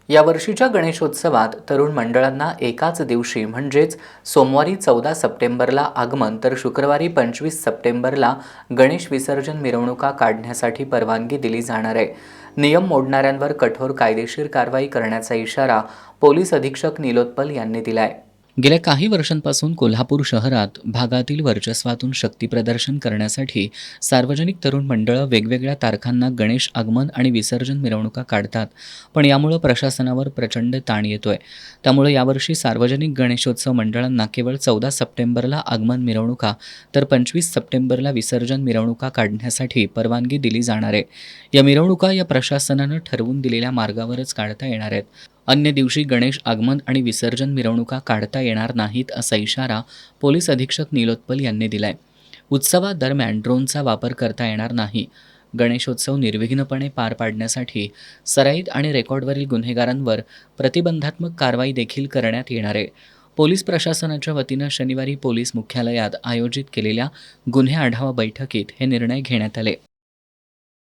यावर्षीच्या गणेशोत्सवात तरुण मंडळांना एकाच दिवशी म्हणजेच सोमवारी 14 सप्टेंबरला आगमन तर शुक्रवारी 25 सप्टेंबरला गणेश विसर्जन मिरवणुका काढण्यासाठी परवानगी दिली जाणार आहे. नियम मोडणाऱ्यांवर कठोर कायदेशीर कारवाई करण्याचा इशारा पोलीस अधीक्षक निलोत्पल यांनी दिलाय. गेल्या काही वर्षांपासून कोल्हापूर शहरात भागातील वर्चस्वातून शक्तीप्रदर्शन करण्यासाठी सार्वजनिक तरुण मंडळं वेगवेगळ्या तारखांना गणेश आगमन आणि विसर्जन मिरवणुका काढतात. पण यामुळे प्रशासनावर प्रचंड ताण येतोय. त्यामुळे यावर्षी सार्वजनिक गणेशोत्सव मंडळांना केवळ 14 सप्टेंबरला आगमन मिरवणुका तर 25 सप्टेंबरला विसर्जन मिरवणुका काढण्यासाठी परवानगी दिली जाणार आहे. या मिरवणुका या प्रशासनानं ठरवून दिलेल्या मार्गावरच काढता येणार आहेत. अन्य दिवशी गणेश आगमन आणि विसर्जन मिरवणुका काढता येणार नाहीत असा इशारा पोलीस अधीक्षक निलोत्पल यांनी दिलाय. उत्सवादरम्यान ड्रोनचा वापर करता येणार नाही. गणेशोत्सव निर्विघ्नपणे पार पाडण्यासाठी सराईत आणि रेकॉर्डवरील गुन्हेगारांवर प्रतिबंधात्मक कारवाई देखील करण्यात येणार आहे. पोलीस प्रशासनाच्या वतीनं शनिवारी पोलीस मुख्यालयात आयोजित केलेल्या गुन्हे आढावा बैठकीत हे निर्णय घेण्यात आले.